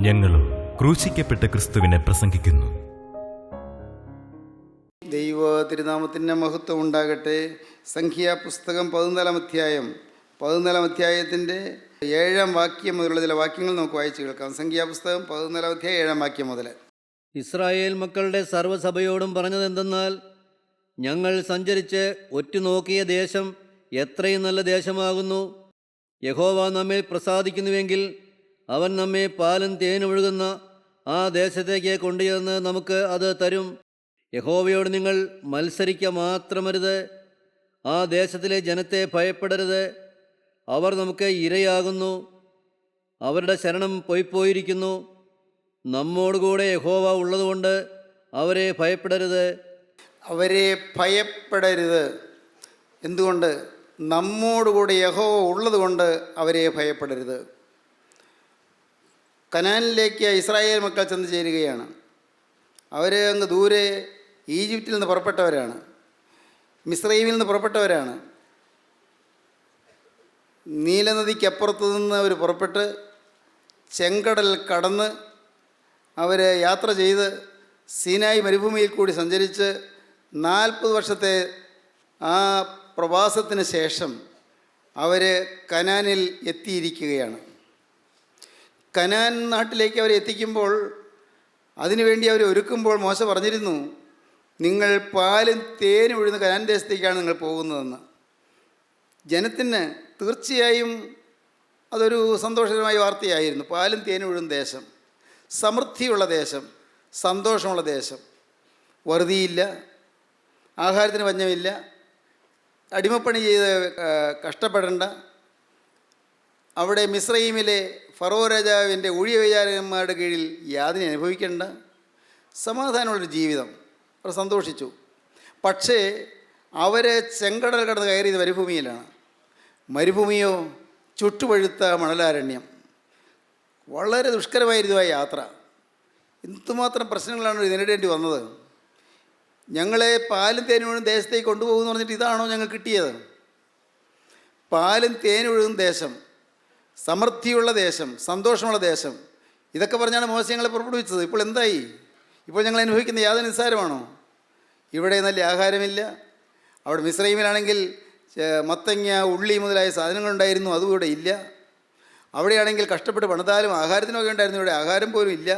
ഞങ്ങളും ക്രൂശിക്കപ്പെട്ട ക്രിസ്തുവിനെ പ്രസംഗിക്കുന്നു. ദൈവ തിരുനാമത്തിൻ്റെ മഹത്വം ഉണ്ടാകട്ടെ. സംഖ്യാപുസ്തകം 14 അധ്യായത്തിൻ്റെ 7 വാക്യം മുതലുള്ള ചില വാക്യങ്ങൾ നമുക്ക് വായിച്ചു കേൾക്കാം. സംഖ്യാപുസ്തകം 14 അധ്യായം 7 വാക്യം മുതൽ. ഇസ്രായേൽ മക്കളുടെ സർവ്വസഭയോടും പറഞ്ഞതെന്തെന്നാൽ, ഞങ്ങൾ സഞ്ചരിച്ച് ഒറ്റുനോക്കിയ ദേശം എത്രയും നല്ല ദേശമാകുന്നു. യഹോവ നമ്മിൽ പ്രസാദിക്കുന്നുവെങ്കിൽ അവൻ നമ്മെ പാലും തേനും ഒഴുകുന്ന ആ ദേശത്തേക്ക് കൊണ്ടുചെന്ന് നമുക്ക് അത് തരും. യഹോവയോട് നിങ്ങൾ മത്സരിക്കുക മാത്രമരുത്. ആ ദേശത്തിലെ ജനത്തെ ഭയപ്പെടരുത്. അവർ നമുക്ക് ഇരയാകുന്നു. അവരുടെ ശരണം പോയിപ്പോയിരിക്കുന്നു. നമ്മോടുകൂടെ യഹോവ ഉള്ളതുകൊണ്ട് അവരെ ഭയപ്പെടരുത്. അവരെ ഭയപ്പെടരുത്. എന്തുകൊണ്ട്? നമ്മോടുകൂടി യഹോവ ഉള്ളതുകൊണ്ട് അവരെ ഭയപ്പെടരുത്. കനാനിലേക്ക് ഇസ്രായേൽ മക്കൾ ചെന്ന് ചേരുകയാണ്. അവർ അങ്ങ് ദൂരെ ഈജിപ്തിൽ നിന്ന് പുറപ്പെട്ടവരാണ്, മിസ്രൈമിൽ നിന്ന് പുറപ്പെട്ടവരാണ്. നീലനദിക്കപ്പുറത്ത് നിന്ന് അവർ പുറപ്പെട്ട് ചെങ്കടൽ കടന്ന് അവർ യാത്ര ചെയ്ത് സീനായി മരുഭൂമിയിൽ കൂടി സഞ്ചരിച്ച് 40 വർഷത്തെ ആ പ്രവാസത്തിന് ശേഷം അവർ കനാനിൽ എത്തിയിരിക്കുകയാണ്. കനാൻ നാട്ടിലേക്ക് അവരെ എത്തിക്കുമ്പോൾ, അതിനുവേണ്ടി അവർ ഒരുക്കുമ്പോൾ മോശ പറഞ്ഞിരുന്നു, നിങ്ങൾ പാലും തേനും ഒഴുകുന്ന കനാൻ ദേശത്തേക്കാണ് നിങ്ങൾ പോകുന്നതെന്ന്. ജനത്തിന് തീർച്ചയായും അതൊരു സന്തോഷകരമായ വാർത്തയായിരുന്നു. പാലും തേനും ഒഴുകുന്ന ദേശം, സമൃദ്ധിയുള്ള ദേശം, സന്തോഷമുള്ള ദേശം, വറുതിയില്ല, ആഹാരത്തിന് പഞ്ഞമില്ല, അടിമപ്പണി ചെയ്ത് കഷ്ടപ്പെടേണ്ട. അവിടെ മിസ്രൈമിലെ ഫറോ രാജാവിൻ്റെ ഊഴിയവിചാരകന്മാരുടെ കീഴിൽ യാതന അനുഭവിക്കേണ്ട സമാധാനമുള്ളൊരു ജീവിതം. അവർ സന്തോഷിച്ചു. പക്ഷേ അവർ ചെങ്കടൽ കടന്ന് കയറിയത് മരുഭൂമിയിലാണ്. മരുഭൂമിയോ ചുട്ടുപഴുത്ത മണലാരണ്യം. വളരെ ദുഷ്കരമായിരുന്നു ആ യാത്ര. എന്തുമാത്രം പ്രശ്നങ്ങളാണ് നേരിടേണ്ടി വന്നത്. ഞങ്ങളെ പാലും തേനും ദേശത്തേക്ക് കൊണ്ടുപോകുമെന്ന് പറഞ്ഞിട്ട് ഇതാണോ ഞങ്ങൾ കിട്ടിയത്? പാലും തേനൊഴുകുന്ന ദേശം, സമൃദ്ധിയുള്ള ദേശം, സന്തോഷമുള്ള ദേശം, ഇതൊക്കെ പറഞ്ഞാണ് മോശ ഞങ്ങളെ പുറപ്പെടുവിച്ചത്. ഇപ്പോൾ എന്തായി? ഇപ്പോൾ ഞങ്ങൾ അനുഭവിക്കുന്ന യാതൊരു നിസ്സാരമാണോ? ഇവിടെ നല്ല ആഹാരമില്ല. അവിടെ മിസ്രൈമിലാണെങ്കിൽ മത്തങ്ങ, ഉള്ളി മുതലായ സാധനങ്ങളുണ്ടായിരുന്നു, അതും ഇവിടെ ഇല്ല. അവിടെയാണെങ്കിൽ കഷ്ടപ്പെട്ട് പണിതാലും ആഹാരത്തിനൊക്കെ ഉണ്ടായിരുന്നു, ഇവിടെ ആഹാരം പോലും ഇല്ല.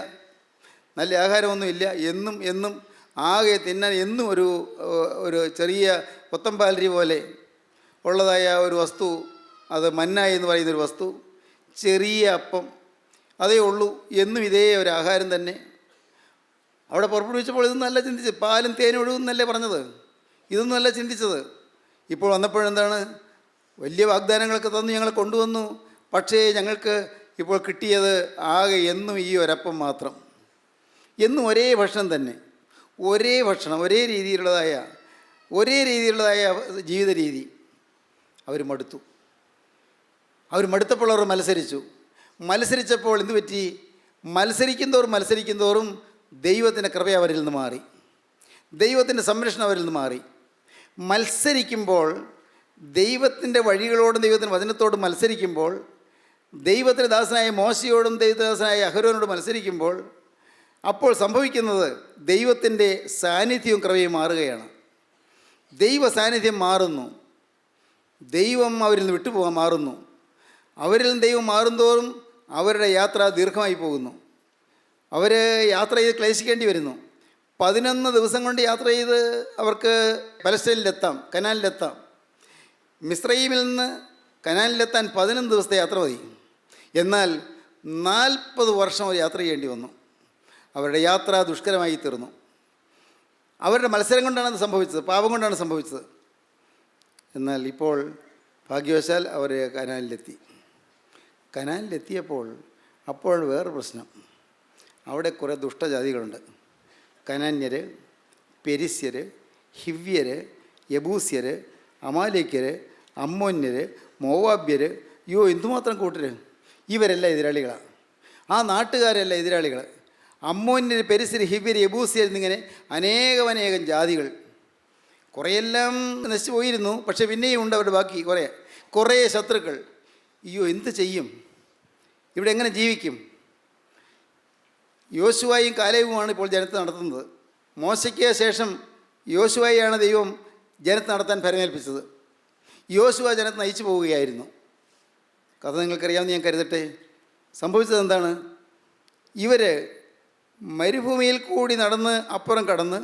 നല്ല ആഹാരമൊന്നുമില്ല. എന്നും ആകെ തിന്നാൻ എന്നും ഒരു ചെറിയ കൊത്തമ്പാലരി പോലെ ഉള്ളതായ ഒരു വസ്തു, അത് മന്ന എന്ന് പറയുന്നൊരു വസ്തു, ചെറിയ അപ്പം, അതേ ഉള്ളൂ. എന്നും ഇതേ ഒരു ആഹാരം തന്നെ. അവിടെ പുറപ്പെടുവിച്ചപ്പോൾ ഇതൊന്നുമല്ല ചിന്തിച്ചത്. പാലും തേനും ഒഴുകുന്നല്ലേ പറഞ്ഞത്, ഇതൊന്നുമല്ല ചിന്തിച്ചത്. ഇപ്പോൾ വന്നപ്പോഴെന്താണ്? വലിയ വാഗ്ദാനങ്ങളൊക്കെ തന്നു, ഞങ്ങളെ കൊണ്ടുവന്നു. പക്ഷേ ഞങ്ങൾക്ക് ഇപ്പോൾ കിട്ടിയത് ആകെ എന്നും ഈ ഒരപ്പം മാത്രം. എന്നും ഒരേ ഭക്ഷണം തന്നെ, ഒരേ ഭക്ഷണം, ഒരേ രീതിയിലുള്ളതായ ജീവിത രീതി. അവർ മടുത്തു. അവർ മടുത്തപ്പോൾ അവർ മത്സരിച്ചപ്പോൾ എന്തു പറ്റി? മത്സരിക്കും തോറും ദൈവത്തിൻ്റെ കൃപ അവരിൽ നിന്ന് മാറി, ദൈവത്തിൻ്റെ സംരക്ഷണം അവരിൽ നിന്ന് മാറി. മത്സരിക്കുമ്പോൾ, ദൈവത്തിൻ്റെ വഴികളോടും ദൈവത്തിൻ്റെ വചനത്തോടും മത്സരിക്കുമ്പോൾ, ദൈവത്തിൻ്റെ ദാസനായ മോശയോടും ദൈവത്തിൻ്റെ ദാസനായ അഹരോനോടും മത്സരിക്കുമ്പോൾ, അപ്പോൾ സംഭവിക്കുന്നത് ദൈവത്തിൻ്റെ സാന്നിധ്യവും കൃപയും മാറുകയാണ്. ദൈവ സാന്നിധ്യം മാറുന്നു. ദൈവം അവരിൽ നിന്ന് വിട്ടുപോകാൻ മാറുന്നു. അവരിൽ നിന്ന് ദൈവം മാറുന്തോറും അവരുടെ യാത്ര ദീർഘമായി പോകുന്നു. അവർ യാത്ര ചെയ്ത് ക്ലേശിക്കേണ്ടി വരുന്നു. 11 ദിവസം കൊണ്ട് യാത്ര ചെയ്ത് അവർക്ക് പലസ്തീനിലെത്താം, കനാനിലെത്താം. മിസ്രൈമിൽ നിന്ന് കനാനിലെത്താൻ 11 ദിവസത്തെ യാത്ര മതി. എന്നാൽ 40 വർഷം അവർ യാത്ര ചെയ്യേണ്ടി വന്നു. അവരുടെ യാത്ര ദുഷ്കരമായി തീർന്നു. അവരുടെ മത്സരം കൊണ്ടാണ് അത് സംഭവിച്ചത്, പാപം കൊണ്ടാണ് സംഭവിച്ചത്. എന്നാൽ ഇപ്പോൾ ഭാഗ്യവശാൽ അവർ കനാനിലെത്തിയപ്പോൾ അപ്പോൾ വേറെ പ്രശ്നം. അവിടെ കുറേ ദുഷ്ടജാതികളുണ്ട്. കനാന്യർ, പെരിസ്യർ, ഹിവ്യർ, യബൂസ്യർ, അമാലേക്യർ, അമ്മോന്യർ, മോവാബ്യർ. എന്തുമാത്രം കൂട്ടർ! ഇവരെല്ലാം എതിരാളികളാണ്. ആ നാട്ടുകാരെല്ലാം എതിരാളികൾ. അമ്മോന്യർ, പെരിസ്യർ, ഹിവ്യർ, യബൂസ്യർ എന്നിങ്ങനെ അനേകം ജാതികൾ. കുറേയെല്ലാം നശിച്ചു പോയിരുന്നു. പക്ഷെ പിന്നെയും ഉണ്ട് അവരുടെ ബാക്കി കുറേ ശത്രുക്കൾ. എന്ത് ചെയ്യും? ഇവിടെ എങ്ങനെ ജീവിക്കും? യോശുവയും കാലേബുമാണ് ഇപ്പോൾ ജനത്തെ നടത്തുന്നത്. മോശയ്ക്ക് ശേഷം യോശുവയെയാണ് ദൈവം ജനത്തെ നടത്താൻ ഫലമേൽപ്പിച്ചത്. യോശുവ ജനത്തെ നയിച്ചു പോവുകയായിരുന്നു. കഥ നിങ്ങൾക്കറിയാമെന്ന് ഞാൻ കരുതട്ടെ. സംഭവിച്ചത് എന്താണ്? ഇവർ മരുഭൂമിയിൽ കൂടി നടന്ന് അപ്പുറം കടന്ന്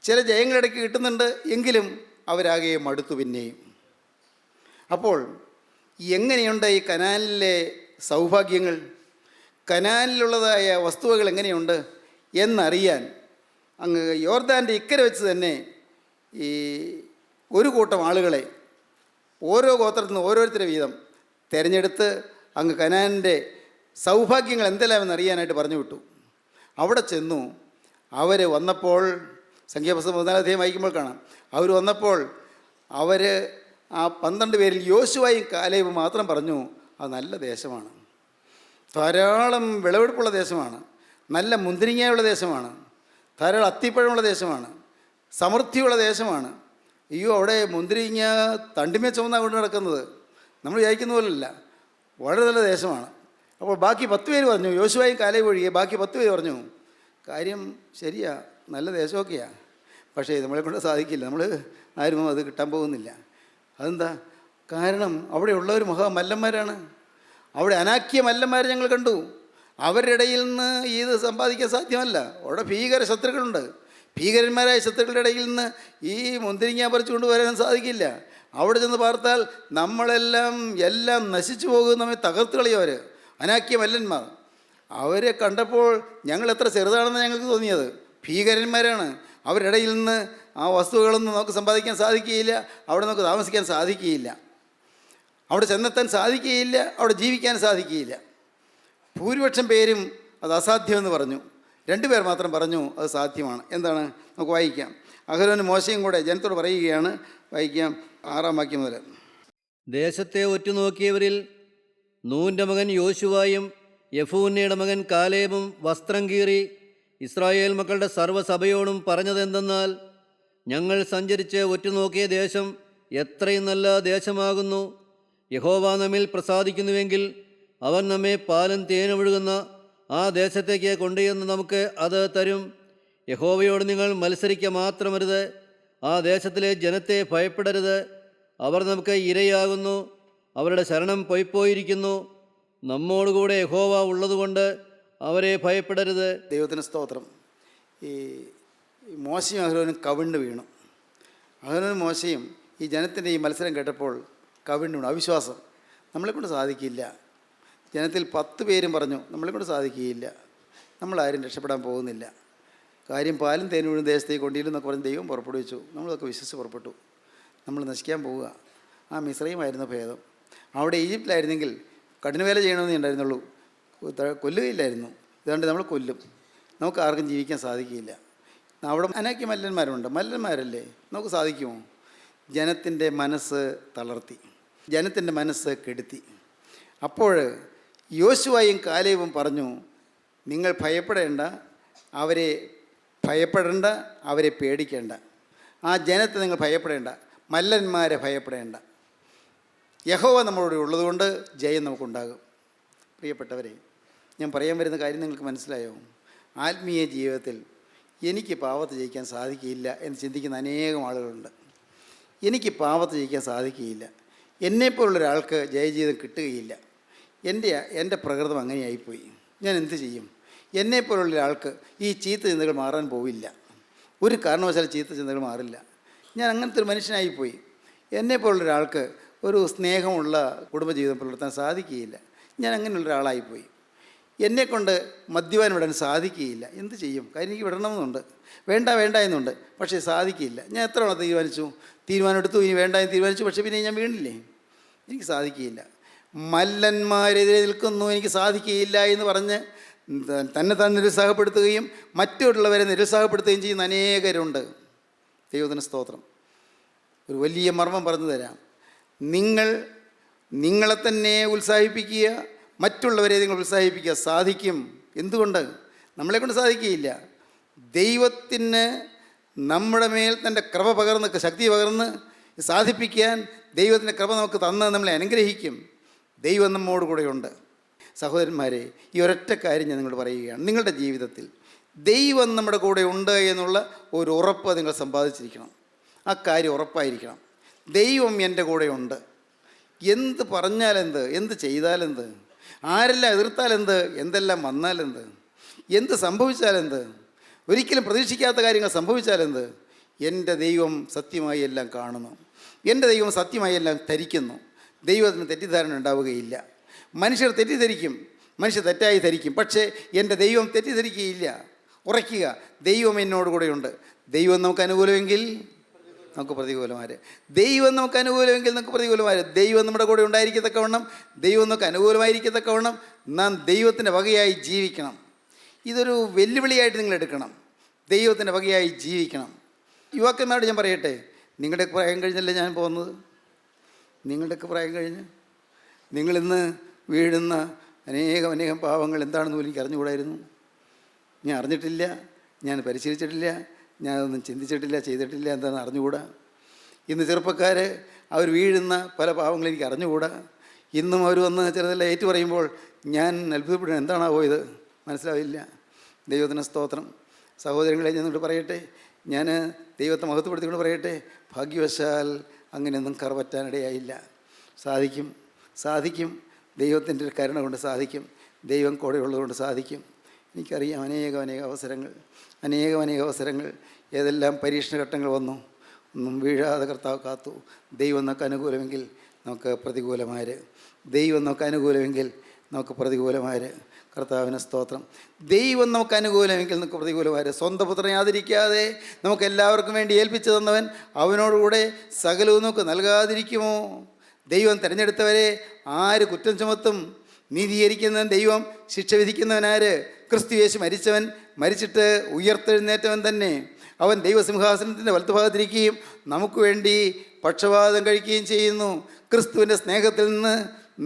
ചില ജയങ്ങളിടയ്ക്ക് കിട്ടുന്നുണ്ട്, എങ്കിലും അവരാകെ മടുത്തു പിന്നെയും. അപ്പോൾ എങ്ങനെയുണ്ട് ഈ കനാനിലെ സൗഭാഗ്യങ്ങൾ, കനാനിലുള്ളതായ വസ്തുവകൾ എങ്ങനെയുണ്ട് എന്നറിയാൻ അങ്ങ് യോർദാൻ്റെ ഇക്കരെ വെച്ച് തന്നെ ഈ ഒരു കൂട്ടം ആളുകളെ ഓരോ ഗോത്രത്തിൽ നിന്ന് ഓരോരുത്തരെ വീതം തിരഞ്ഞെടുത്ത് അങ്ങ് കനാനിൻ്റെ സൗഭാഗ്യങ്ങൾ എന്തെല്ലാമെന്ന് അറിയാനായിട്ട് പറഞ്ഞു വിട്ടു. അവിടെ ചെന്നു. അവർ വന്നപ്പോൾ സംഖ്യാപുസ്തകം 14 അധ്യായം വായിക്കുമ്പോൾ കാണാം, അവർ വന്നപ്പോൾ അവർ ആ 12 പേരിൽ യോശുവയും കാലേബും മാത്രം പറഞ്ഞു, അത് നല്ല ദേശമാണ്, ധാരാളം വിളവെടുപ്പുള്ള ദേശമാണ്, നല്ല മുന്തിരിങ്ങയുള്ള ദേശമാണ്, ധാരാളം അത്തിപ്പഴമുള്ള ദേശമാണ്, സമൃദ്ധിയുള്ള ദേശമാണ്. അയ്യോ, അവിടെ മുന്തിരിങ്ങ തണ്ടിമേ ചുമന്നാണ് കൊണ്ട് നടക്കുന്നത്, നമ്മൾ വിചാരിക്കുന്ന പോലല്ല, വളരെ നല്ല ദേശമാണ്. അപ്പോൾ ബാക്കി 10 പേര് പറഞ്ഞു, യോശുവയും കാലേബും ഒഴികെ ബാക്കി 10 പേര് പറഞ്ഞു, കാര്യം ശരിയാ, നല്ല ദേശമൊക്കെയാണ്, പക്ഷേ നമ്മളെ കൊണ്ട് സാധിക്കില്ല, നമ്മൾ ആരും അത് കിട്ടാൻ പോകുന്നില്ല. അതെന്താ കാരണം? അവിടെ ഉള്ളവർ മല്ലന്മാരാണ്. അവിടെ അനാക്കിയ മല്ലന്മാരെ ഞങ്ങൾ കണ്ടു. അവരുടെ ഇടയിൽ നിന്ന് ഇത് സമ്പാദിക്കാൻ സാധ്യമല്ല. അവിടെ ഭീകര ശത്രുക്കളുണ്ട്. ഭീകരന്മാരായ ശത്രുക്കളുടെ ഇടയിൽ നിന്ന് ഈ മുന്തിരിങ്ങ പറിച്ചു കൊണ്ടുവരാൻ സാധിക്കില്ല. അവിടെ ചെന്ന് പാർത്താൽ എല്ലാം നശിച്ചു പോകും, നമ്മെ തകർത്ത് കളയും. അനാക്കിയ മല്ലന്മാർ. അവരെ കണ്ടപ്പോൾ ഞങ്ങൾ എത്ര ചെറുതാണെന്ന് ഞങ്ങൾക്ക് തോന്നിയത്. ഭീകരന്മാരാണ്. അവരുടെ ഇടയിൽ നിന്ന് ആ വസ്തുക്കളൊന്നും നമുക്ക് സമ്പാദിക്കാൻ സാധിക്കുകയില്ല, അവിടെ നമുക്ക് താമസിക്കാൻ സാധിക്കുകയില്ല, അവിടെ ചെന്നെത്താൻ സാധിക്കുകയില്ല, അവിടെ ജീവിക്കാൻ സാധിക്കുകയില്ല. ഭൂരിപക്ഷം പേരും അത് അസാധ്യമെന്ന് പറഞ്ഞു. 2 പേർ മാത്രം പറഞ്ഞു അത് സാധ്യമാണ്. എന്താണ്? നമുക്ക് വായിക്കാം. അഹരോനും മോശയും കൂടെ ജനത്തോട് പറയുകയാണ്. വായിക്കാം 6-ാം വാക്യം മുതൽ. ദേശത്തെ ഒറ്റുനോക്കിയവരിൽ നൂൻ്റെ മകൻ യോശുവയും യെഫൂന്നയുടെ മകൻ കാലേബും വസ്ത്രം കീറി ഇസ്രായേൽ മക്കളുടെ സർവ്വസഭയോടും പറഞ്ഞതെന്തെന്നാൽ, ഞങ്ങൾ സഞ്ചരിച്ച് ഒറ്റുനോക്കിയ ദേശം എത്രയും നല്ല ദേശമാകുന്നു. യഹോവ നമ്മിൽ പ്രസാദിക്കുന്നുവെങ്കിൽ അവൻ നമ്മെ പാലും തേനും ഒഴുകുന്ന ആ ദേശത്തേക്ക് കൊണ്ടുചെന്ന് നമുക്ക് അത് തരും. യഹോവയോട് നിങ്ങൾ മത്സരിക്കുക മാത്രമരുത്. ആ ദേശത്തിലെ ജനത്തെ ഭയപ്പെടരുത്. അവർ നമുക്ക് ഇരയാകുന്നു. അവരുടെ ശരണം പൊയ്പോയിരിക്കുന്നു. നമ്മോടുകൂടെ യഹോവ ഉള്ളതുകൊണ്ട് അവരെ ഭയപ്പെടരുത്. ദൈവത്തിന് സ്തോത്രം. ഈ മോശയും അഹരോനും കവിണ്ണ് വീണു. അഹരോനും മോശയും ഈ ജനത്തിൻ്റെ ഈ മത്സരം കേട്ടപ്പോൾ കവിണ്ണ് വീണു. അവിശ്വാസം, നമ്മളെക്കൊണ്ട് സാധിക്കില്ല. ജനത്തിൽ 10 പേരും പറഞ്ഞു, നമ്മളെക്കൊണ്ട് സാധിക്കുകയില്ല, നമ്മളാരും രക്ഷപ്പെടാൻ പോകുന്നില്ല. കാര്യം പാലും തേനും വീഴും ദേശത്തേക്ക് കൊണ്ടില്ലെന്നൊക്കെ പറഞ്ഞ് ദൈവം പുറപ്പെടുവിച്ചു. നമ്മളതൊക്കെ വിശ്വസിച്ച് പുറപ്പെട്ടു. നമ്മൾ നശിക്കാൻ പോവുക. ആ മിസ്രൈമായിരുന്നു ഭേദം. അവിടെ ഈജിപ്തിലായിരുന്നെങ്കിൽ കഠിനവേല ചെയ്യണമെന്നേ ഉണ്ടായിരുന്നുള്ളൂ, കൊല്ലുകയില്ലായിരുന്നു. ഇതുകൊണ്ട് നമ്മൾ കൊല്ലും, നമുക്ക് ആർക്കും ജീവിക്കാൻ സാധിക്കില്ല. അവിടെ അനാക്കി മല്ലന്മാരല്ലേ, നമുക്ക് സാധിക്കുമോ? ജനത്തിൻ്റെ മനസ്സ് തളർത്തി, ജനത്തിൻ്റെ മനസ്സ് കെടുത്തി. അപ്പോൾ യോശുവയും കാലേബും പറഞ്ഞു, നിങ്ങൾ ഭയപ്പെടേണ്ട, അവരെ പേടിക്കേണ്ട. ആ ജനത്തെ നിങ്ങൾ ഭയപ്പെടേണ്ട, മല്ലന്മാരെ ഭയപ്പെടേണ്ട. യഹോവ നമ്മളോട് ഉള്ളതുകൊണ്ട് ജയം നമുക്കുണ്ടാകും. പ്രിയപ്പെട്ടവരെ, ഞാൻ പറയാൻ വരുന്ന കാര്യം നിങ്ങൾക്ക് മനസ്സിലായോ? ആത്മീയ ജീവിതത്തിൽ എനിക്ക് പാപത്ത് ജയിക്കാൻ സാധിക്കില്ല എന്ന് ചിന്തിക്കുന്ന അനേകം ആളുകളുണ്ട്. എനിക്ക് പാപത്ത് ജയിക്കാൻ സാധിക്കുകയില്ല, എന്നെപ്പോലുള്ളൊരാൾക്ക് ജയജീവിതം കിട്ടുകയില്ല, എൻ്റെ പ്രകൃതം അങ്ങനെയായിപ്പോയി, ഞാൻ എന്ത് ചെയ്യും? എന്നെപ്പോലുള്ളൊരാൾക്ക് ഈ ചീത്ത ചിന്തകൾ മാറാൻ പോവില്ല, ഒരു കാരണവശാലും ചീത്ത ചിന്തകൾ മാറില്ല, ഞാൻ അങ്ങനത്തെ ഒരു മനുഷ്യനായിപ്പോയി. എന്നെപ്പോലുള്ളൊരാൾക്ക് ഒരു സ്നേഹമുള്ള കുടുംബജീവിതം പുലർത്താൻ സാധിക്കുകയില്ല, ഞാൻ അങ്ങനെയുള്ളൊരാളായിപ്പോയി. എന്നെക്കൊണ്ട് മദ്യപാനം വിടാൻ സാധിക്കുകയില്ല, എന്ത് ചെയ്യും? കാര്യം എനിക്ക് വിടണമെന്നുണ്ട്, വേണ്ട എന്നുണ്ട്, പക്ഷേ സാധിക്കില്ല. ഞാൻ എത്ര തവണ തീരുമാനം എടുത്തു, ഇനി വേണ്ട എന്ന് തീരുമാനിച്ചു, പക്ഷേ പിന്നെ ഞാൻ വീണില്ലേ, എനിക്ക് സാധിക്കുകയില്ല. മല്ലന്മാരെതിരെ നിൽക്കുന്നു, എനിക്ക് സാധിക്കുകയില്ല എന്ന് പറഞ്ഞ് തന്നെ നിരുത്സാഹപ്പെടുത്തുകയും മറ്റുള്ളവരെ നിരുത്സാഹപ്പെടുത്തുകയും ചെയ്യുന്ന അനേകരുണ്ട്. ദൈവത്തിന് സ്തോത്രം. ഒരു വലിയ മർമ്മം പറഞ്ഞു തരാം. നിങ്ങളെ തന്നെ ഉത്സാഹിപ്പിക്കുക, മറ്റുള്ളവരെ നിങ്ങൾ ഉത്സാഹിപ്പിക്കുക. സാധിക്കും. എന്തുകൊണ്ട്? നമ്മളെക്കൊണ്ട് സാധിക്കുകയില്ല. ദൈവത്തിന് നമ്മുടെ മേൽ തൻ്റെ കൃപ പകർന്ന്, ശക്തി പകർന്ന് സാധിപ്പിക്കാൻ ദൈവത്തിൻ്റെ കൃപ നമുക്ക് തന്ന് നമ്മളെ അനുഗ്രഹിക്കും. ദൈവം നമ്മോട് കൂടെയുണ്ട്. സഹോദരന്മാരെ, ഈ ഒരൊറ്റ കാര്യം ഞാൻ നിങ്ങളോട് പറയുകയാണ്. നിങ്ങളുടെ ജീവിതത്തിൽ ദൈവം നമ്മുടെ കൂടെ ഉണ്ട് എന്നുള്ള ഒരു ഉറപ്പ് നിങ്ങൾ സമ്പാദിച്ചിരിക്കണം. ആ കാര്യം ഉറപ്പായിരിക്കണം. ദൈവം എൻ്റെ കൂടെ ഉണ്ട്. എന്ത് പറഞ്ഞാലെന്ത്, എന്ത് ചെയ്താലെന്ത്, ആരെല്ലാം എതിർത്താലെന്ത്, എന്തെല്ലാം വന്നാലെന്ത്, എന്ത് സംഭവിച്ചാലെന്ത്, ഒരിക്കലും പ്രതീക്ഷിക്കാത്ത കാര്യങ്ങൾ സംഭവിച്ചാലെന്ത്, എൻ്റെ ദൈവം സത്യമായി എല്ലാം കാണുന്നു. എൻ്റെ ദൈവം സത്യമായി എല്ലാം ധരിക്കുന്നു. ദൈവത്തിന് തെറ്റിദ്ധാരണ ഉണ്ടാവുകയില്ല. മനുഷ്യർ തെറ്റിദ്ധരിക്കും, മനുഷ്യർ തെറ്റായി ധരിക്കും. പക്ഷേ എൻ്റെ ദൈവം തെറ്റിദ്ധരിക്കുകയില്ല. ഉറയ്ക്കുക, ദൈവം എന്നോട് കൂടെയുണ്ട്. ദൈവം നമുക്ക് അനുകൂലമെങ്കിൽ നമുക്ക് പ്രതികൂലമാര്, ദൈവം നമുക്ക് അനുകൂലമെങ്കിൽ നമുക്ക് പ്രതികൂലമാര്. ദൈവം നമ്മുടെ കൂടെ ഉണ്ടായിരിക്കത്തക്കവണ്ണം, ദൈവം നമുക്ക് അനുകൂലമായിരിക്കത്തക്കവണ്ണം നാം ദൈവത്തിൻ്റെ വകയായി ജീവിക്കണം. ഇതൊരു വെല്ലുവിളിയായിട്ട് നിങ്ങൾ എടുക്കണം. ദൈവത്തിൻ്റെ വകയായി ജീവിക്കണം. യുവാക്കന്മാരോട് ഞാൻ പറയട്ടെ, നിങ്ങളുടെയൊക്കെ പ്രായം കഴിഞ്ഞല്ലേ ഞാൻ പോകുന്നത്? നിങ്ങളുടെയൊക്കെ പ്രായം കഴിഞ്ഞ് നിങ്ങളിന്ന് വീഴുന്ന അനേകം പാവങ്ങൾ എന്താണെന്ന് പോലും എനിക്ക് അറിഞ്ഞുകൂടായിരുന്നു. ഞാൻ അറിഞ്ഞിട്ടില്ല, ഞാൻ പരിശീലിച്ചിട്ടില്ല, ഞാനതൊന്നും ചിന്തിച്ചിട്ടില്ല, ചെയ്തിട്ടില്ല, എന്താണെന്ന് അറിഞ്ഞുകൂടാ. ഇന്ന് ചെറുപ്പക്കാർ അവർ വീഴുന്ന പല പാവങ്ങളും എനിക്ക് അറിഞ്ഞുകൂടാ. ഇന്നും അവർ വന്ന് ചിലതെല്ലാം ഏറ്റു പറയുമ്പോൾ ഞാൻ അത്ഭുതപ്പെടുന്നു, എന്താണാവോ ഇത് മനസ്സിലാവില്ല. ദൈവത്തിന് സ്തോത്രം. സഹോദരങ്ങളെ ഞാനോട് പറയട്ടെ, ഞാൻ ദൈവത്തെ മഹത്വപ്പെടുത്തിക്കൊണ്ട് പറയട്ടെ, ഭാഗ്യവശാൽ അങ്ങനെയൊന്നും കറപറ്റാനിടയായില്ല. സാധിക്കും. ദൈവത്തിൻ്റെ ഒരു കരുണ കൊണ്ട് സാധിക്കും. ദൈവം കൂടെ ഉള്ളതുകൊണ്ട് സാധിക്കും. എനിക്കറിയാം അനേകം അവസരങ്ങൾ ഏതെല്ലാം പരീക്ഷണഘട്ടങ്ങൾ വന്നു, ഒന്നും വീഴാതെ കർത്താവ് കാത്തു. ദൈവം നമുക്ക് അനുകൂലമെങ്കിൽ നമുക്ക് പ്രതികൂലമാര്, ദൈവം നമുക്ക് അനുകൂലമെങ്കിൽ നമുക്ക് പ്രതികൂലമാര്. കർത്താവിന് സ്തോത്രം. ദൈവം നമുക്ക് അനുകൂലമെങ്കിൽ നമുക്ക് പ്രതികൂലമാര്. സ്വന്തം പുത്രനെ ആദരിക്കാതെ നമുക്ക് എല്ലാവർക്കും വേണ്ടി ഏൽപ്പിച്ചു തന്നവൻ അവനോടുകൂടെ സകലവും നമുക്ക് നൽകാതിരിക്കുമോ? ദൈവം തിരഞ്ഞെടുത്തവരെ ആര് കുറ്റം ചുമത്തും? നീതീകരിക്കുന്നവൻ ദൈവം, ശിക്ഷ വിധിക്കുന്നവനാര്? ക്രിസ്തു യേശു മരിച്ചവൻ, മരിച്ചിട്ട് ഉയർത്തെഴുന്നേറ്റവൻ തന്നെ. അവൻ ദൈവസിംഹാസനത്തിൻ്റെ വലത്തുഭാഗത്തിരിക്കുകയും നമുക്ക് വേണ്ടി പക്ഷപാതം കഴിക്കുകയും ചെയ്യുന്നു. ക്രിസ്തുവിൻ്റെ സ്നേഹത്തിൽ നിന്ന്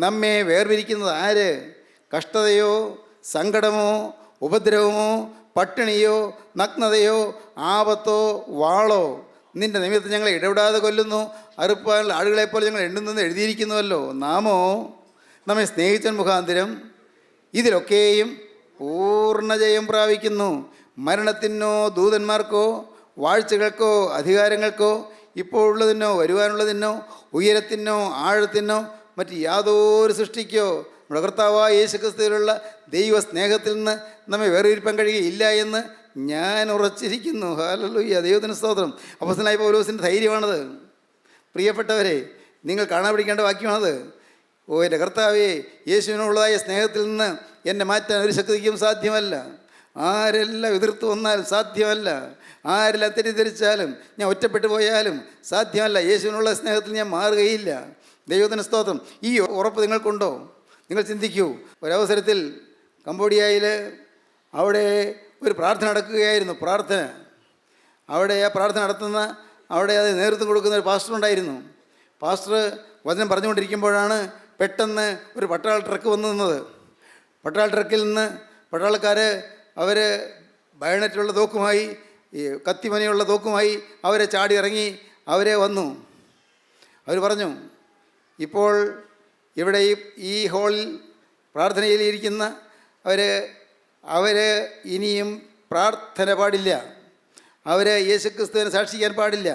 നമ്മെ വേർപിരിക്കുന്നത് ആര്? കഷ്ടതയോ, സങ്കടമോ, ഉപദ്രവമോ, പട്ടിണിയോ, നഗ്നതയോ, ആപത്തോ, വാളോ? നിൻ്റെ നിമിത്തം ഞങ്ങളെ ഇടപെടാതെ കൊല്ലുന്നു, അറുപ്പാനുള്ള ആളുകളെപ്പോലെ ഞങ്ങൾ എണ്ണുന്നെന്ന് എഴുതിയിരിക്കുന്നുവല്ലോ. നാമോ നമ്മെ സ്നേഹിച്ചൻ മുഖാന്തരം ഇതിലൊക്കെയും പൂർണ്ണജയം പ്രാപിക്കുന്നു. മരണത്തിനോ ദൂതന്മാർക്കോ വാഴ്ചകൾക്കോ അധികാരങ്ങൾക്കോ ഇപ്പോഴുള്ളതിനോ വരുവാനുള്ളതിനോ ഉയരത്തിനോ ആഴത്തിനോ മറ്റ് യാതൊരു സൃഷ്ടിക്കോ നമ്മുടെ കർത്താവായ യേശുക്രിസ്തുവിലുള്ള ദൈവ സ്നേഹത്തിൽ നിന്ന് നമ്മെ വേർതിരിപ്പാൻ കഴിയുകയില്ല എന്ന് ഞാൻ ഉറച്ചിരിക്കുന്നു. ഹല്ലേലൂയ, ദൈവത്തിന് സ്തോത്രം. അപ്പോസ്തലനായ പൗലോസിൻ്റെ ധൈര്യമാണത്. പ്രിയപ്പെട്ടവരെ, നിങ്ങൾ കാണാൻ പിടിക്കേണ്ട വാക്യമാണത്. ഓ എൻ്റെ കർത്താവേ, യേശുവിനുള്ളതായ സ്നേഹത്തിൽ നിന്ന് എന്നെ മാറ്റാൻ ഒരു ശക്തിക്കും സാധ്യമല്ല. ആരെല്ലാം എതിർത്ത് വന്നാലും സാധ്യമല്ല. ആരെല്ലാം തെറ്റിദ്ധരിച്ചാലും ഞാൻ ഒറ്റപ്പെട്ടു പോയാലും സാധ്യമല്ല. യേശുവിനുള്ള സ്നേഹത്തിൽ ഞാൻ മാറുകയില്ല. ദൈവത്തിന് സ്തോത്രം. ഈ ഉറപ്പ് നിങ്ങൾക്കുണ്ടോ? നിങ്ങൾ ചിന്തിക്കൂ. ഒരവസരത്തിൽ കംബോഡിയയിൽ അവിടെ ഒരു പ്രാർത്ഥന നടക്കുകയായിരുന്നു. അവിടെ ആ പ്രാർത്ഥന നടത്തുന്ന, അവിടെ അത് നേതൃത്വം കൊടുക്കുന്ന ഒരു പാസ്റ്റർ ഉണ്ടായിരുന്നു. പാസ്റ്റർ വചനം പറഞ്ഞുകൊണ്ടിരിക്കുമ്പോഴാണ് പെട്ടെന്ന് ഒരു പട്ടാള ട്രക്ക് വന്നു നിന്നത്. പട്ടാള ട്രക്കിൽ നിന്ന് പട്ടാളക്കാർ അവർ ബയണറ്റുള്ള തോക്കുമായി, ഈ കത്തിമനയുള്ള തോക്കുമായി അവരെ ചാടി ഇറങ്ങി അവരെ വന്നു. അവർ പറഞ്ഞു, ഇപ്പോൾ ഇവിടെ ഈ ഹാളിൽ പ്രാർത്ഥനയിൽ ഇരിക്കുന്ന അവർ ഇനിയും പ്രാർത്ഥന പാടില്ല. അവർ യേശുക്രിസ്തുവിനെ സാക്ഷിക്കാൻ പാടില്ല.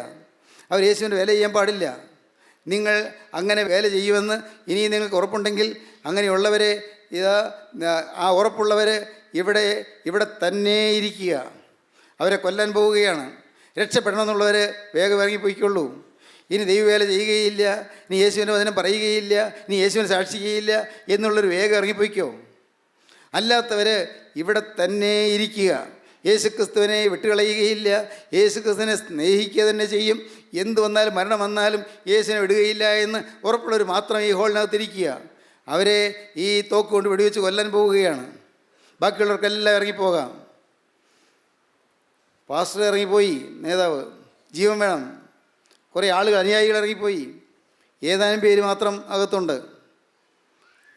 അവർ യേശുവിൻ്റെ വേല ചെയ്യാൻ പാടില്ല. നിങ്ങൾ അങ്ങനെ വേല ചെയ്യുമെന്ന് ഇനിയും നിങ്ങൾക്ക് ഉറപ്പുണ്ടെങ്കിൽ അങ്ങനെയുള്ളവരെ ആ ഉറപ്പുള്ളവർ ഇവിടെ തന്നെ ഇരിക്കുക. അവരെ കൊല്ലാൻ പോവുകയാണ്. രക്ഷപ്പെടണമെന്നുള്ളവർ വേഗം ഇറങ്ങിപ്പോയിക്കൊള്ളൂ. ഇനി ദൈവവേല ചെയ്യുകയില്ല, ഇനി യേശുവിൻ്റെ വചനം പറയുകയില്ല, ഇനി യേശുവിനെ സാക്ഷിക്കുകയില്ല എന്നുള്ളൊരു വേഗം ഇറങ്ങിപ്പോയിക്കോ. അല്ലാത്തവർ ഇവിടെ തന്നെ ഇരിക്കുക. യേശുക്രിസ്തുവിനെ വിട്ടുകളയുകയില്ല, യേശുക്രിസ്തുവിനെ സ്നേഹിക്കുക തന്നെ ചെയ്യും. എന്ത് വന്നാലും മരണം വന്നാലും യേശുവിനെ വിടുകയില്ല എന്ന് ഉറപ്പുള്ളവർ മാത്രം ഈ ഹോളിനകത്തിരിക്കുക. അവരെ ഈ തോക്ക് കൊണ്ട് വെടിവെച്ച് കൊല്ലാൻ പോവുകയാണ്. ബാക്കിയുള്ളവർക്കെല്ലാം ഇറങ്ങിപ്പോകാം. പാസ്റ്റർ ഇറങ്ങിപ്പോയി, നേതാവ്, ജീവൻ വേണം. കുറേ ആളുകൾ, അനുയായികൾ ഇറങ്ങിപ്പോയി. ഏതാനും പേര് മാത്രം അകത്തുണ്ട്.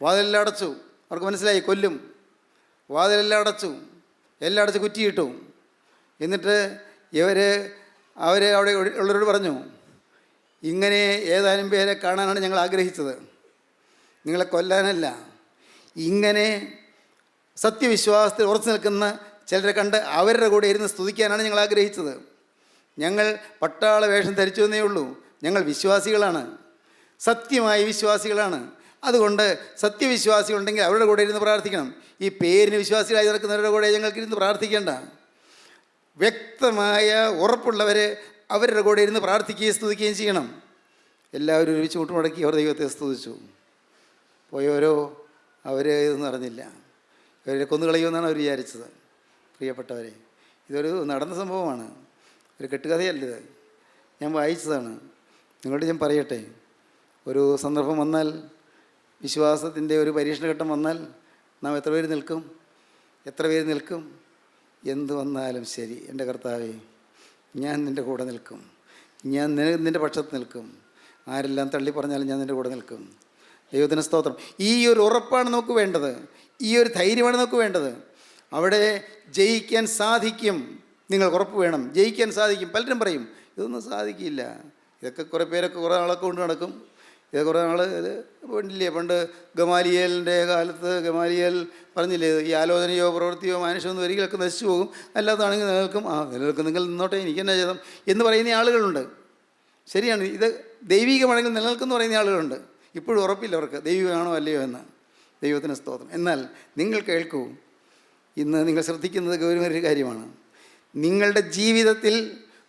വാതിലെല്ലാം അടച്ചു. അവർക്ക് മനസ്സിലായി കൊല്ലും. വാതിലെല്ലാം അടച്ചു, എല്ലാം അടച്ച് കുറ്റിയിട്ടു. എന്നിട്ട് അവർ അവിടെ ഉള്ളവരോട് പറഞ്ഞു, ഇങ്ങനെ ഏതാനും പേരെ കാണാനാണ് ഞങ്ങൾ ആഗ്രഹിച്ചത്, നിങ്ങളെ കൊല്ലാനല്ല. ഇങ്ങനെ സത്യവിശ്വാസത്തിൽ ഉറച്ചു നിൽക്കുന്ന ചിലരെ കണ്ട് അവരുടെ കൂടെ ഇരുന്ന് സ്തുതിക്കാനാണ് ഞങ്ങൾ ആഗ്രഹിച്ചത്. ഞങ്ങൾ പട്ടാള വേഷം ധരിച്ചു എന്നേ ഉള്ളൂ. ഞങ്ങൾ വിശ്വാസികളാണ്, സത്യമായ വിശ്വാസികളാണ്. അതുകൊണ്ട് സത്യവിശ്വാസികളുണ്ടെങ്കിൽ അവരുടെ കൂടെ ഇരുന്ന് പ്രാർത്ഥിക്കണം. ഈ പേരിന് വിശ്വാസികളായി നടക്കുന്നവരുടെ കൂടെ ഞങ്ങൾക്ക് ഇരുന്ന് പ്രാർത്ഥിക്കേണ്ട. വ്യക്തമായ ഉറപ്പുള്ളവർ അവരുടെ കൂടെ ഇരുന്ന് പ്രാർത്ഥിക്കുകയും സ്തുതിക്കുകയും ചെയ്യണം. എല്ലാവരും ഒരുമിച്ച് മുട്ടുമടക്കി അവർ ദൈവത്തെ സ്തുതിച്ചു. പോയോരോ അവർ ഇതൊന്നും അറിഞ്ഞില്ല, ഇവരെ കൊന്നുകളയുമെന്നാണ് അവർ വിചാരിച്ചത്. പ്രിയപ്പെട്ടവരെ, ഇതൊരു നടന്ന സംഭവമാണ്, ഒരു കെട്ടുകഥയല്ലത്. ഞാൻ വായിച്ചതാണ്. നിങ്ങളോട് ഞാൻ പറയട്ടെ, ഒരു സന്ദർഭം വന്നാൽ, വിശ്വാസത്തിൻ്റെ ഒരു പരീക്ഷണഘട്ടം വന്നാൽ നാം എത്ര പേര് നിൽക്കും? എത്ര പേര് നിൽക്കും? എന്ത് വന്നാലും ശരി, എൻ്റെ കർത്താവേ, ഞാൻ നിൻ്റെ കൂടെ നിൽക്കും, ഞാൻ നിൻ്റെ പക്ഷത്ത് നിൽക്കും, ആരെല്ലാം തള്ളി പറഞ്ഞാലും ഞാൻ നിൻ്റെ കൂടെ നിൽക്കും. ദൈവത്തിന് സ്തോത്രം. ഈ ഒരു ഉറപ്പാണ് നമുക്ക് വേണ്ടത്, ഈ ഒരു ധൈര്യമാണ് നമുക്ക് വേണ്ടത്. അവിടെ ജയിക്കാൻ സാധിക്കും, നിങ്ങൾക്ക് ഉറപ്പ് വേണം, ജയിക്കാൻ സാധിക്കും. പലരും പറയും ഇതൊന്നും സാധിക്കില്ല, ഇതൊക്കെ കുറേ പേരൊക്കെ കുറേ ആളൊക്കെ കൊണ്ട് നടക്കും, ഇത് കുറേ ആൾ ഇത് പണ്ടില്ലേ, പണ്ട് ഗമാലിയേലിൻ്റെ കാലത്ത് ഗമാലിയേൽ പറഞ്ഞില്ലേ, ഈ ആലോചനയോ പ്രവൃത്തിയോ മനുഷ്യമൊന്നും ഒരിക്കലൊക്കെ നശിച്ചു പോകും, അല്ലാത്താണെങ്കിൽ നിലനിൽക്കും. നിലനിൽക്കും, നിങ്ങൾ നിന്നോട്ടെ, എനിക്കെന്നാ ചെയ്തം എന്ന് പറയുന്ന ആളുകളുണ്ട്. ശരിയാണ്, ഇത് ദൈവികമാണെങ്കിൽ നിലനിൽക്കുമെന്ന് പറയുന്ന ആളുകളുണ്ട്. ഇപ്പോഴും ഉറപ്പില്ല അവർക്ക് ദൈവികമാണോ അല്ലയോ എന്ന്. ദൈവത്തിന് സ്തോത്രം. എന്നാൽ നിങ്ങൾ കേൾക്കൂ, ഇന്ന് നിങ്ങൾ ശ്രദ്ധിക്കുന്നത് ഗൗരവമൊരു കാര്യമാണ്. നിങ്ങളുടെ ജീവിതത്തിൽ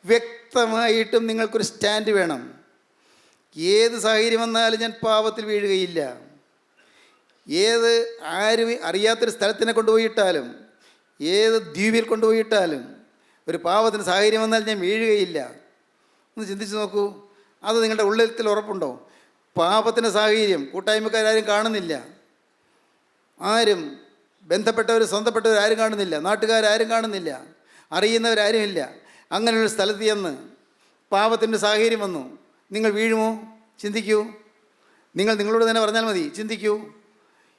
വ്യക്തമായിട്ടും നിങ്ങൾക്കൊരു സ്റ്റാൻഡ് വേണം. ഏത് സാഹചര്യം വന്നാലും ഞാൻ പാപത്തിൽ വീഴുകയില്ല. ഏത് ആരും അറിയാത്തൊരു സ്ഥലത്തിനെ കൊണ്ടുപോയിട്ടാലും, ഏത് ദ്വീപിൽ കൊണ്ടുപോയിട്ടാലും ഒരു പാപത്തിന് സാഹചര്യം വന്നാൽ ഞാൻ വീഴുകയില്ല. ഒന്ന് ചിന്തിച്ച് നോക്കൂ, അത് നിങ്ങളുടെ ഉള്ളിൽ ഉറപ്പുണ്ടോ? പാപത്തിൻ്റെ സാഹചര്യം കൂട്ടായ്മക്കാരും കാണുന്നില്ല, ആരും ബന്ധപ്പെട്ടവർ സ്വന്തപ്പെട്ടവർ ആരും കാണുന്നില്ല, നാട്ടുകാരും കാണുന്നില്ല, അറിയുന്നവരാരുമില്ല. അങ്ങനെയൊരു സ്ഥലത്ത് ചെന്ന് പാപത്തിൻ്റെ സാഹചര്യം വന്നു, നിങ്ങൾ വീഴുമോ? ചിന്തിക്കൂ. നിങ്ങളോട് തന്നെ പറഞ്ഞാൽ മതി, ചിന്തിക്കൂ.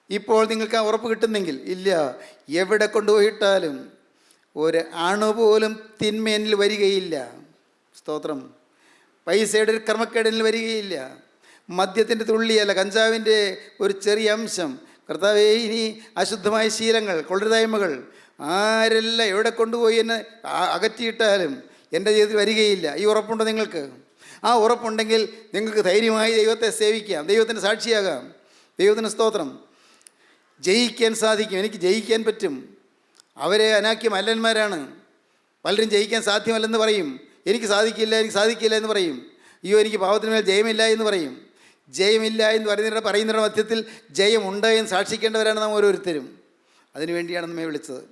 ഇപ്പോൾ നിങ്ങൾക്ക് ആ ഉറപ്പ് കിട്ടുന്നെങ്കിൽ, ഇല്ല, എവിടെ കൊണ്ടുപോയിട്ടാലും ഒരു അണുപോലും തിന്മേനിൽ വരികയില്ല. സ്തോത്രം. പൈസയുടെ ഒരു ക്രമക്കേടിൽ വരികയില്ല. മദ്യത്തിൻ്റെ തുള്ളിയല്ല, കഞ്ചാവിൻ്റെ ഒരു ചെറിയ അംശം, കർത്താവേ, ഇനി അശുദ്ധമായ ശീലങ്ങൾ, കൊള്ളരുതായ്മകൾ ആരെല്ലാം എവിടെ കൊണ്ടുപോയി എന്നെ അകറ്റിയിട്ടാലും എൻ്റെ ജീവിതത്തിൽ വരികയില്ല. ഈ ഉറപ്പുണ്ടോ നിങ്ങൾക്ക്? ആ ഉറപ്പുണ്ടെങ്കിൽ നിങ്ങൾക്ക് ധൈര്യമായി ദൈവത്തെ സേവിക്കാം, ദൈവത്തിന് സാക്ഷിയാകാം. ദൈവത്തിന് സ്തോത്രം. ജയിക്കാൻ സാധിക്കും, എനിക്ക് ജയിക്കാൻ പറ്റും. അവരെ അനാക്യ മല്ലന്മാരാണ്. പലരും ജയിക്കാൻ സാധ്യമല്ലെന്ന് പറയും, എനിക്ക് സാധിക്കില്ല എന്ന് പറയും. അയ്യോ, എനിക്ക് പാപത്തിന് മേൽ ജയമില്ല എന്ന് പറയും. ജയമില്ല എന്ന് പറയുന്നവരുടെ മധ്യത്തിൽ ജയമുണ്ട് എന്ന് സാക്ഷിക്കേണ്ടവരാണ് നാം ഓരോരുത്തരും. അതിനുവേണ്ടിയാണ് നമ്മെ വിളിച്ചത്.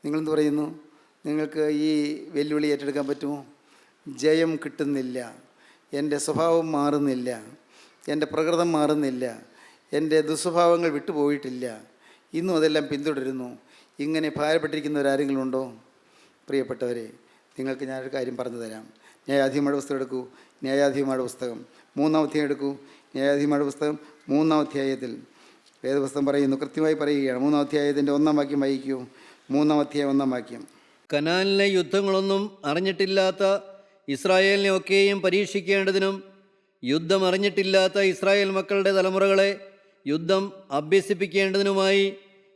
നിങ്ങളെന്ത് പറയുന്നു? നിങ്ങൾക്ക് ഈ വെല്ലുവിളി ഏറ്റെടുക്കാൻ പറ്റുമോ? ജയം കിട്ടുന്നില്ല, എൻ്റെ സ്വഭാവം മാറുന്നില്ല, എൻ്റെ പ്രകൃതം മാറുന്നില്ല, എൻ്റെ ദുസ്വഭാവങ്ങൾ വിട്ടുപോയിട്ടില്ല, ഇന്നും അതെല്ലാം പിന്തുടരുന്നു. ഇങ്ങനെ ഭാരപ്പെട്ടിരിക്കുന്നവരാരെങ്കിലും ഉണ്ടോ? പ്രിയപ്പെട്ടവരെ, നിങ്ങൾക്ക് ഞാനൊരു കാര്യം പറഞ്ഞു തരാം. ന്യായാധിപന്മാരുടെ പുസ്തകം എടുക്കൂ. ന്യായാധിപന്മാരുടെ പുസ്തകം 3-ാം അധ്യായം എടുക്കൂ. ന്യായാധിപന്മാരുടെ പുസ്തകം 3-ാം അധ്യായത്തിൽ വേദപുസ്തകം പറയുന്നു, കൃത്യമായി പറയുകയാണ്. 3-ാം അധ്യായത്തിൻ്റെ 1-ാം വാക്യം വായിക്കൂ. 3-ാം അധ്യായം 1-ാം വാക്യം. കനാനിലെ യുദ്ധങ്ങളൊന്നും അറിഞ്ഞിട്ടില്ലാത്ത ഇസ്രായേലിനെ ഒക്കെയും പരീക്ഷിക്കേണ്ടതിനും യുദ്ധം അറിഞ്ഞിട്ടില്ലാത്ത ഇസ്രായേൽ മക്കളുടെ തലമുറകളെ യുദ്ധം അഭ്യസിപ്പിക്കേണ്ടതിനുമായി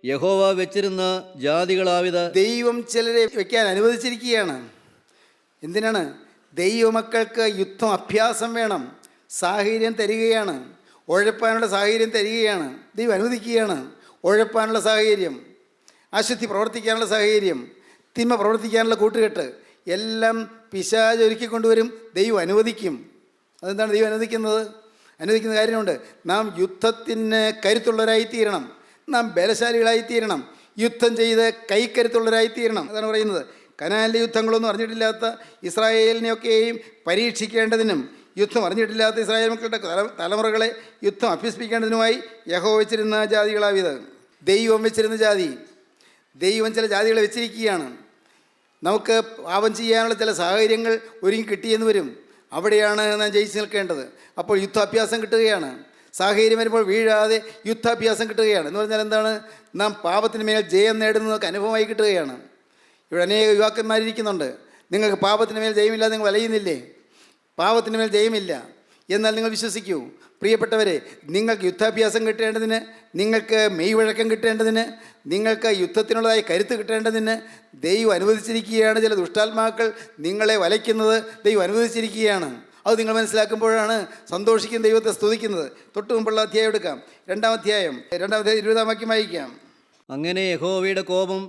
യഹോവ വെച്ചിരുന്ന ജാതികളാവിത്. ദൈവം ചിലരെ വയ്ക്കാൻ അനുവദിച്ചിരിക്കുകയാണ്. എന്തിനാണ്? ദൈവമക്കൾക്ക് യുദ്ധം അഭ്യാസം വേണം. സാഹചര്യം തരികയാണ്, ഉഴപ്പാനുള്ള സാഹചര്യം തരികയാണ്. ദൈവം അനുവദിക്കുകയാണ്. ഉഴപ്പാനുള്ള സാഹചര്യം, അശുദ്ധി പ്രവർത്തിക്കാനുള്ള സാഹചര്യം, തിന്മ പ്രവർത്തിക്കാനുള്ള കൂട്ടുകെട്ട് എല്ലാം പിശാച് ഒരുക്കിക്കൊണ്ടുവരും. ദൈവം അനുവദിക്കും. അതെന്താണ് ദൈവം അനുവദിക്കുന്നത്? അനുവദിക്കുന്ന കാര്യമുണ്ട്. നാം യുദ്ധത്തിന് കരുത്തുള്ളവരായിത്തീരണം, നാം ബലശാലികളായിത്തീരണം, യുദ്ധം ചെയ്ത് കൈക്കരുത്തുള്ളവരായിത്തീരണം. അതാണ് പറയുന്നത്. കനാനിലെ യുദ്ധങ്ങളൊന്നും അറിഞ്ഞിട്ടില്ലാത്ത ഇസ്രായേലിനെയൊക്കെയും പരീക്ഷിക്കേണ്ടതിനും യുദ്ധം അറിഞ്ഞിട്ടില്ലാത്ത ഇസ്രായേൽ മക്കളുടെ തലമുറകളെ യുദ്ധം അഭ്യസിപ്പിക്കേണ്ടതിനുമായി യഹോവ വെച്ചിരുന്ന ജാതികളാവിത്. ദൈവം വെച്ചിരുന്ന ജാതി. ദൈവം ചില ജാതികളെ വെച്ചിരിക്കുകയാണ്. നമുക്ക് പാപം ചെയ്യാനുള്ള ചില സാഹചര്യങ്ങൾ ഒരുങ്ങി കിട്ടിയെന്ന് വരും. അവിടെയാണ് നാം ജയിച്ച് നിൽക്കേണ്ടത്. അപ്പോൾ യുദ്ധാഭ്യാസം കിട്ടുകയാണ്. സാഹചര്യം വരുമ്പോൾ വീഴാതെ യുദ്ധാഭ്യാസം കിട്ടുകയാണ്. എന്ന് പറഞ്ഞാൽ എന്താണ്? നാം പാപത്തിന് മേൽ ജയം നേടുന്നതൊക്കെ അനുഭവമായി കിട്ടുകയാണ്. ഇവിടെ അനേക യുവാക്കന്മാരിയ്ക്കുന്നുണ്ട്. നിങ്ങൾക്ക് പാപത്തിന് മേൽ ജയമില്ല, നിങ്ങൾ വലയുന്നില്ലേ? പാപത്തിന് മേൽ ജയമില്ല. എന്നാൽ നിങ്ങൾ വിശ്വസിക്കൂ പ്രിയപ്പെട്ടവരെ, നിങ്ങൾക്ക് യുദ്ധാഭ്യാസം കിട്ടേണ്ടതിന്, നിങ്ങൾക്ക് മെയ്വഴക്കം കിട്ടേണ്ടതിന്, നിങ്ങൾക്ക് യുദ്ധത്തിനുള്ളതായ കരുത്ത് കിട്ടേണ്ടതിന് ദൈവം അനുവദിച്ചിരിക്കുകയാണ്. ചില ദുഷ്ടാത്മാക്കൾ നിങ്ങളെ വലയ്ക്കുന്നത് ദൈവം അനുവദിച്ചിരിക്കുകയാണ്. അത് നിങ്ങൾ മനസ്സിലാക്കുമ്പോഴാണ് സന്തോഷിക്കുന്ന ദൈവത്തെ സ്തുതിക്കുന്നത്. തൊട്ട് മുമ്പുള്ള അധ്യായം എടുക്കാം, 2-ാം അധ്യായം 20-ാം വാക്യം വായിക്കാം. അങ്ങനെ യഹോവയുടെ കോപം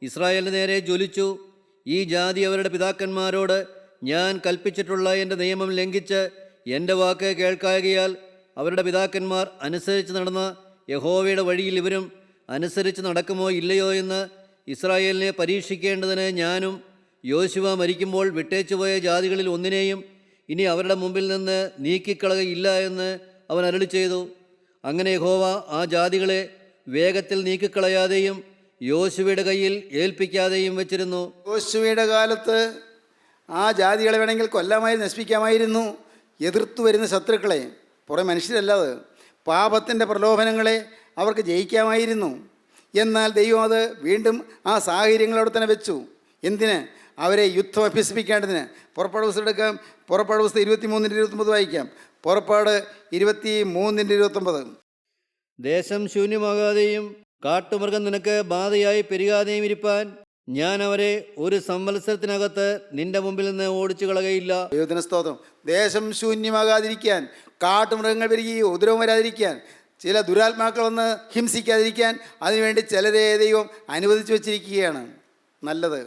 ഇസ്രായേലിന് നേരെ ജ്വലിച്ചു. ഈ ജാതി അവരുടെ പിതാക്കന്മാരോട് ഞാൻ കൽപ്പിച്ചിട്ടുള്ള എൻ്റെ നിയമം ലംഘിച്ച് എൻ്റെ വാക്ക് കേൾക്കായകയാൽ അവരുടെ പിതാക്കന്മാർ അനുസരിച്ച് നടന്ന യഹോവയുടെ വഴിയിൽ ഇവരും അനുസരിച്ച് നടക്കുമോ ഇല്ലയോ എന്ന് ഇസ്രായേലിനെ പരീക്ഷിക്കേണ്ടതിന് ഞാനും യോശുവ മരിക്കുമ്പോൾ വിട്ടേച്ചുപോയ ജാതികളിൽ ഒന്നിനെയും ഇനി അവരുടെ മുമ്പിൽ നിന്ന് നീക്കിക്കളകയില്ല എന്ന് അവൻ അരുളി ചെയ്തു. അങ്ങനെ യഹോവ ആ ജാതികളെ വേഗത്തിൽ നീക്കിക്കളയാതെയും യോശുവയുടെ കയ്യിൽ ഏൽപ്പിക്കാതെയും വെച്ചിരുന്നു. യോശുവയുടെ കാലത്ത് ആ ജാതികളെ വേണമെങ്കിൽ കൊല്ലാമായിരുന്നു, നശിപ്പിക്കാമായിരുന്നു. എതിർത്തു വരുന്ന ശത്രുക്കളെ, കുറേ മനുഷ്യരല്ലാതെ പാപത്തിൻ്റെ പ്രലോഭനങ്ങളെ അവർക്ക് ജയിക്കാമായിരുന്നു. എന്നാൽ ദൈവം അത് വീണ്ടും ആ സാഹചര്യങ്ങളോടെ തന്നെ വെച്ചു. എന്തിന്? അവരെ യുദ്ധം അഭ്യസിപ്പിക്കേണ്ടതിന്. പുറപ്പാട് പുസ്തകം എടുക്കാം. പുറപ്പാട് പുസ്തകം 23-29 വായിക്കാം. പുറപ്പാട് 23-29. ദേശം ശൂന്യമാകാതെയും കാട്ടുമൃഗം നിനക്ക് ബാധയായി പെരുകാതെയും ഇരിപ്പാൻ ഞാൻ അവരെ ഒരു സംവത്സരത്തിനകത്ത് നിന്റെ മുമ്പിൽ നിന്ന് ഓടിച്ചു കളകയില്ല. ദൈവത്തിന് സ്തോത്രം. ദേശം ശൂന്യമാകാതിരിക്കാൻ, കാട്ടുമൃഗങ്ങൾ പെരുകി ഉപദ്രവം വരാതിരിക്കാൻ, ചില ദുരാത്മാക്കൾ വന്ന് ഹിംസിക്കാതിരിക്കാൻ അതിനുവേണ്ടി ചിലരെ ദൈവം അനുവദിച്ചു വച്ചിരിക്കുകയാണ്. നല്ലത്.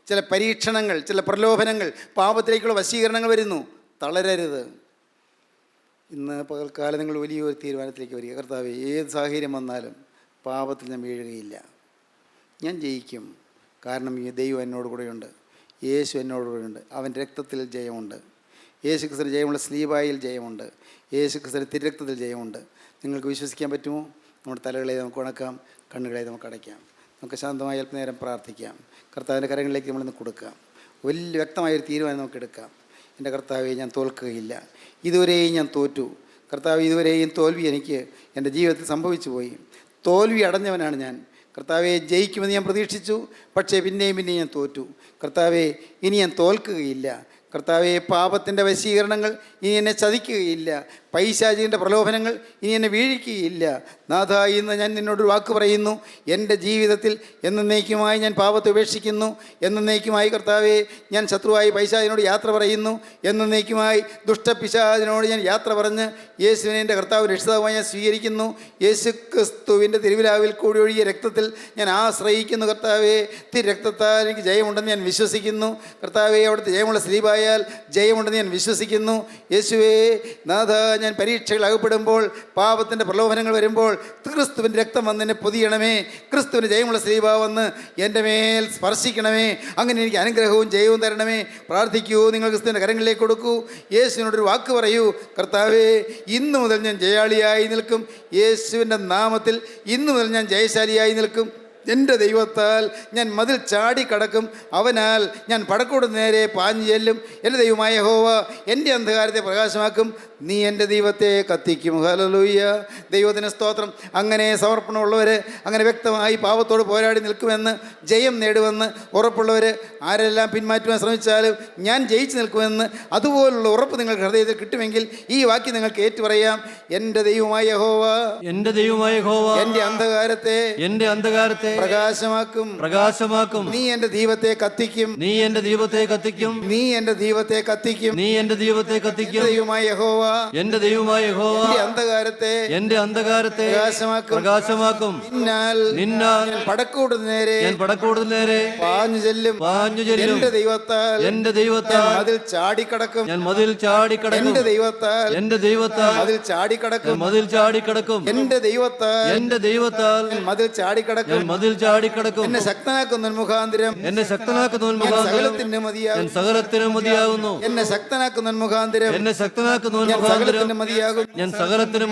ചില പരീക്ഷണങ്ങൾ, ചില പ്രലോഭനങ്ങൾ, പാപത്തിലേക്കുള്ള വശീകരണങ്ങൾ വരുന്നു. തളരരുത്. ഇന്ന് പകൽക്കാലം നിങ്ങൾ വലിയൊരു തീരുമാനത്തിലേക്ക് വരിക. കർത്താവേ, ഏത് സാഹചര്യം വന്നാലും പാപത്തിൽ ഞാൻ വീഴുകയില്ല, ഞാൻ ജയിക്കും. കാരണം ഈ ദൈവം എന്നോട് കൂടെയുണ്ട്, യേശു എന്നോട് കൂടെയുണ്ട്. അവൻ്റെ രക്തത്തിൽ ജയമുണ്ട്. യേശു ക്രിസ്തുവിന് ജയമുള്ള സ്ലീബായിൽ ജയമുണ്ട്. യേശു ക്രിസ്തുവിൻ്റെ തിരുരക്തത്തിൽ ജയമുണ്ട്. നിങ്ങൾക്ക് വിശ്വസിക്കാൻ പറ്റുമോ? നമ്മുടെ തലകളെ നമുക്ക് ഉണക്കാം, കണ്ണുകളെ നമുക്ക് അടയ്ക്കാം. നമുക്ക് ശാന്തമായി അല്പനേരം പ്രാർത്ഥിക്കാം. കർത്താവിൻ്റെ കരങ്ങളിലേക്ക് നമ്മളിന്ന് കൊടുക്കാം. വലിയ വ്യക്തമായൊരു തീരുമാനം നമുക്ക് എടുക്കാം. എൻ്റെ കർത്താവെ, ഞാൻ തോൽക്കുകയില്ല. ഇതുവരെയും ഞാൻ തോറ്റു. കർത്താവ്, ഇതുവരെയും തോൽവി എനിക്ക് എൻ്റെ ജീവിതത്തിൽ സംഭവിച്ചു പോയി. തോൽവി അടഞ്ഞവനാണ് ഞാൻ. കർത്താവെ, ജയിക്കുമെന്ന് ഞാൻ പ്രതീക്ഷിച്ചു, പക്ഷേ പിന്നെയും ഞാൻ തോറ്റു. കർത്താവെ, ഇനി ഞാൻ തോൽക്കുകയില്ല. കർത്താവെ, പാപത്തിൻ്റെ വശീകരണങ്ങൾ ഇനി എന്നെ ചതിക്കുകയില്ല. പൈശാചികൻ്റെ പ്രലോഭനങ്ങൾ ഇനി എന്നെ വീഴിക്കുകയില്ല. നാഥ, ഇന്ന് ഞാൻ നിന്നോടൊരു വാക്ക് പറയുന്നു. എൻ്റെ ജീവിതത്തിൽ എന്നേക്കുമായി ഞാൻ പാപത്തെ ഉപേക്ഷിക്കുന്നു. എന്നേക്കുമായി കർത്താവെ, ഞാൻ ശത്രുവായി പൈശാചിനോട് യാത്ര പറയുന്നു. എന്നേക്കുമായി ദുഷ്ടപിശാചിനോട് ഞാൻ യാത്ര പറഞ്ഞ് യേശുവിനെ എൻ്റെ കർത്താവ് രക്ഷിതാവായി ഞാൻ സ്വീകരിക്കുന്നു. യേശു ക്രിസ്തുവിൻ്റെ തിരുവിലാവിൽ കൂടി ഒഴുകിയ രക്തത്തിൽ ഞാൻ ആശ്രയിക്കുന്നു. കർത്താവെ, തിരുരക്തത്താൽ എനിക്ക് ജയമുണ്ടെന്ന് ഞാൻ വിശ്വസിക്കുന്നു. കർത്താവെ, അവിടുത്തെ ജയമുള്ള സ്ലീബായാൽ ജയമുണ്ടെന്ന് ഞാൻ വിശ്വസിക്കുന്നു. യേശുവേ, നാഥ, ഞാൻ പരീക്ഷകൾ അകപ്പെടുമ്പോൾ, പാപത്തിൻ്റെ പ്രലോഭനങ്ങൾ വരുമ്പോൾ ക്രിസ്തുവിൻ്റെ രക്തം വന്ന് എന്നെ പൊതിയണമേ. ക്രിസ്തുവിൻ്റെ ജയമുള്ള സ്ലീബ വന്ന് എൻ്റെ മേൽ സ്പർശിക്കണമേ. അങ്ങനെ എനിക്ക് അനുഗ്രഹവും ജയവും തരണമേ. പ്രാർത്ഥിക്കൂ. നിങ്ങൾ ക്രിസ്തുവിൻ്റെ കരങ്ങളിലേക്ക് കൊടുക്കൂ. യേശുവിനോടൊരു വാക്ക് പറയൂ. കർത്താവേ, ഇന്നു മുതൽ ഞാൻ ജയാളിയായി നിൽക്കും. യേശുവിൻ്റെ നാമത്തിൽ ഇന്നു മുതൽ ഞാൻ ജയശാലിയായി നിൽക്കും. എൻ്റെ ദൈവത്താൽ ഞാൻ മതിൽ ചാടിക്കടക്കും. അവനാൽ ഞാൻ പടക്കൂട് നേരെ പാഞ്ഞു ചെല്ലും. എൻ്റെ ദൈവമായ യഹോവ എൻ്റെ അന്ധകാരത്തെ പ്രകാശമാക്കും. നീ എൻ്റെ ദൈവത്തെ കത്തിക്കും. ഹല്ലേലൂയ. ദൈവത്തിന് സ്തോത്രം. അങ്ങനെ സമർപ്പണമുള്ളവർ, അങ്ങനെ വ്യക്തമായി പാപത്തോട് പോരാടി നിൽക്കുമെന്ന്, ജയം നേടുമെന്ന് ഉറപ്പുള്ളവർ, ആരെല്ലാം പിന്മാറ്റുവാൻ ശ്രമിച്ചാലും ഞാൻ ജയിച്ചു നിൽക്കുമെന്ന് അതുപോലുള്ള ഉറപ്പ് നിങ്ങൾക്ക് ഹൃദയത്തിൽ കിട്ടുമെങ്കിൽ ഈ വാക്യം നിങ്ങൾക്ക് ഏറ്റുപറയാം. എൻ്റെ ദൈവമായ യഹോവ, എൻ്റെ ദൈവമായ യഹോവ എൻ്റെ അന്ധകാരത്തെ പ്രകാശമാക്കും. നീ എൻ്റെ ദീപത്തെ കത്തിക്കും. നീ എൻ്റെ ദീപത്തെ കത്തിക്കും. നീ എൻ്റെ ദീപത്തെ കത്തിക്കും. നീ എൻ്റെ ദീപത്തെ കത്തിക്കും. ദൈവമായ യഹോവ, എൻ്റെ ദൈവമായ യഹോവ എൻ്റെ അന്ധകാരത്തെ പ്രകാശമാക്കും. നിന്നാൽ ഞാൻ പടക്കൂട് നേരെ പാഞ്ഞു ചെല്ലും. എൻ്റെ ദൈവത്താൽ മതിൽ ചാടിക്കടക്കും. മതിൽ ചാടിക്കടക്കും. എൻ്റെ ദൈവത്താൽ മതിൽ ചാടിക്കടക്കും. എൻ്റെ ദൈവത്താൽ മതിൽ ചാടിക്കടക്കും. എന്നെ ശക്തനാക്കുന്ന മുഖാന്തരം സകലത്തിന് മതിയാകുന്നു. എന്നെ ശക്തനാക്കുന്ന മുഖാന്തരം ഞാൻ സകലത്തിന്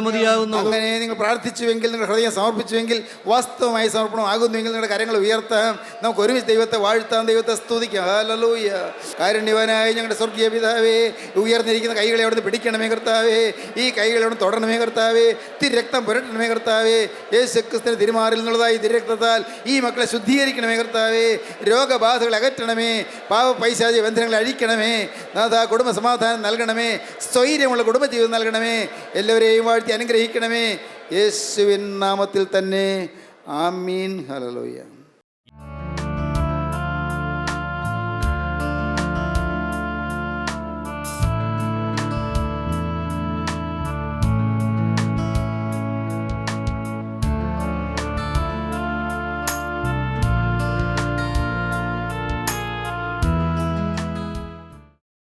മതിയാകുന്നു. അങ്ങനെ നിങ്ങൾ പ്രാർത്ഥിച്ചുവെങ്കിൽ, നിങ്ങൾ ഹൃദയം സമർപ്പിച്ചുവെങ്കിൽ, വാസ്തവമായി സമർപ്പണമാകുന്നുവെങ്കിൽ നിങ്ങളുടെ കരങ്ങൾ ഉയർത്താം. നമുക്ക് ഒരുമിച്ച് ദൈവത്തെ വാഴ്ത്താം, ദൈവത്തെ സ്തുതിക്കാം. ഹല്ലേലൂയ. കാരുണ്യവാനായ ഞങ്ങളുടെ സ്വർഗീയ പിതാവേ, ഉയർന്നിരിക്കുന്ന കൈകളെ അവിടുന്ന് പിടിക്കണമേ കർത്താവേ. ഈ കൈകളെ അവിടെ തൊടണമേ കർത്താവേ. തിരുരക്തം പുരട്ടണമേ കർത്താവേ. യേശു ക്രിസ്തുവിന്റെ തിരുമാറിൽ നിന്നുള്ളതായി തിരുരക്തത്താൽ ഈ മക്കളെ ശുദ്ധീകരിക്കണമേ കർത്താവേ. രോഗബാധകൾ അകറ്റണമേ. പാവ പൈശാചിക ബന്ധനങ്ങളെ അഴിക്കണമേ നാഥ. കുടുംബ സമാധാനം നൽകണമേ, സ്വൈര്യമുള്ള കുടുംബജീവിതം നൽകണമേ, എല്ലാവരെയും വാഴ്ത്തി അനുഗ്രഹിക്കണമേ, യേശുവിൻ നാമത്തിൽ തന്നെ. ആമീൻ. ഹല്ലേലൂയ.